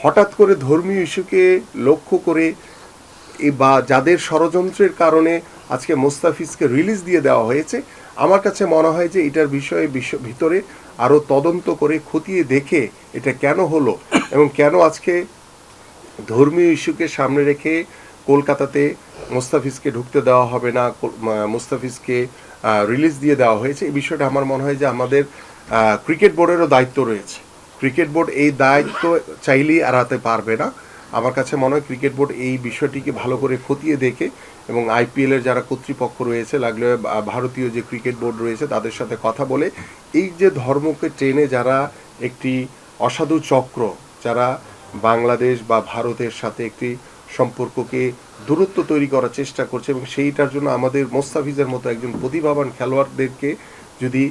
হঠাৎ করে ধর্মীয় ইস্যুকে লক্ষ্য করে বা যাদের ষড়যন্ত্রের কারণে আজকে মোস্তাফিজকে রিলিজ দিয়ে দেওয়া হয়েছে, আমার কাছে মনে হয় যে এটার বিষয়ে ভিতরে আরও তদন্ত করে খতিয়ে দেখে এটা কেন হলো এবং কেন আজকে ধর্মীয় ইস্যুকে সামনে রেখে কলকাতাতে মোস্তাফিজকে ঢুকতে দেওয়া হবে না, মোস্তাফিজকে রিলিজ দিয়ে দেওয়া হয়েছে, এই বিষয়টা আমার মনে হয় যে আমাদের ক্রিকেট বোর্ডেরও দায়িত্ব রয়েছে। ক্রিকেট বোর্ড এই দায়িত্ব চাইলেই এড়াতে পারবে না। আমার কাছে মনে হয় ক্রিকেট বোর্ড এই বিষয়টিকে ভালো করে খতিয়ে দেখে এবং আইপিএলের যারা কর্তৃপক্ষ রয়েছে, লাগলে ভারতীয় যে ক্রিকেট বোর্ড রয়েছে তাদের সাথে কথা বলে এই যে ধর্মকে টেনে যারা একটি অসাধু চক্র, যারা বাংলাদেশ বা ভারতের সাথে একটি সম্পর্ককে দূরত্ব তৈরি করার চেষ্টা করছে এবং সেইটার জন্য আমাদের মোস্তাফিজের মতো একজন প্রতিভাবান খেলোয়াড়দেরকে যদি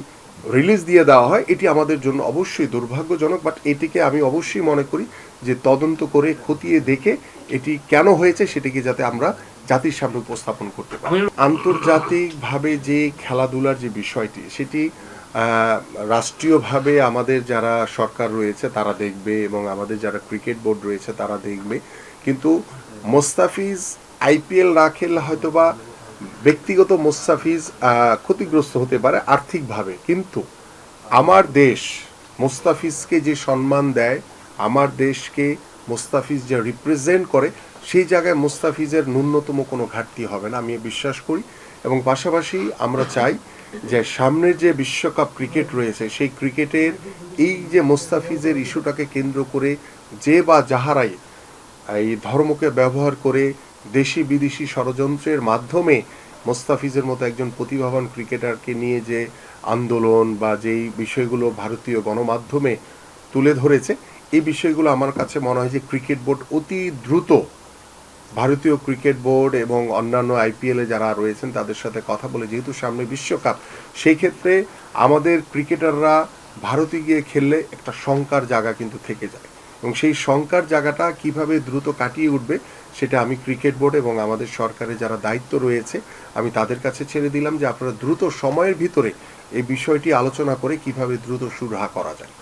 রিলিজ দিয়ে দেওয়া হয়, এটি আমাদের জন্য অবশ্যই দুর্ভাগ্যজনক। বাট এটিকে আমি অবশ্যই মনে করি যে তদন্ত করে খতিয়ে দেখে এটি কেন হয়েছে সেটিকে যাতে আমরা জাতির সামনে উপস্থাপন করতে পারি। আন্তর্জাতিকভাবে যে খেলাধুলার যে বিষয়টি, সেটি রাষ্ট্রীয়ভাবে আমাদের যারা সরকার রয়েছে তারা দেখবে এবং আমাদের যারা ক্রিকেট বোর্ড রয়েছে তারা দেখবে, কিন্তু মোস্তাফিজ আইপিএল না খেললে হয়তোবা ব্যক্তিগত মোস্তাফিজ ক্ষতিগ্রস্ত হতে পারে আর্থিকভাবে, কিন্তু আমার দেশ মোস্তাফিজকে যে সম্মান দেয়, আমার দেশকে মোস্তাফিজ যে রিপ্রেজেন্ট করে, সেই জায়গায় মোস্তাফিজের ন্যূনতম কোনো ঘাটতি হবে না আমি বিশ্বাস করি। এবং পাশাপাশি আমরা চাই যে সামনের যে বিশ্বকাপ ক্রিকেট রয়েছে সেই ক্রিকেটের এই যে মোস্তাফিজের ইস্যুটাকে কেন্দ্র করে যে বা যাহারাই এই ধর্মকে ব্যবহার করে দেশি বিদেশি ষড়যন্ত্রের মাধ্যমে মোস্তাফিজের মতো একজন প্রতিভাবান ক্রিকেটারকে নিয়ে যে আন্দোলন বা যেই বিষয়গুলো ভারতীয় গণমাধ্যমে তুলে ধরেছে, এই বিষয়গুলো আমার কাছে মনে হয় যে ক্রিকেট বোর্ড অতি দ্রুত, ভারতীয় ক্রিকেট বোর্ড এবং অন্যান্য আইপিএলে যারা রয়েছেন তাদের সাথে কথা বলে, যেহেতু সামনে বিশ্বকাপ, সেই ক্ষেত্রে আমাদের ক্রিকেটাররা ভারতে গিয়ে খেললে একটা শঙ্কার জায়গা কিন্তু থেকে যায় এবং সেই শঙ্কার জায়গাটা কিভাবে দ্রুত কাটিয়ে উঠবে সেটা আমি ক্রিকেট বোর্ড এবং আমাদের সরকারের যারা দায়িত্ব রয়েছে আমি তাদের কাছে ছেড়ে দিলাম যে আপনারা দ্রুত সময়ের ভিতরে এই বিষয়টি আলোচনা করে কিভাবে দ্রুত সুরাহা করা যায়।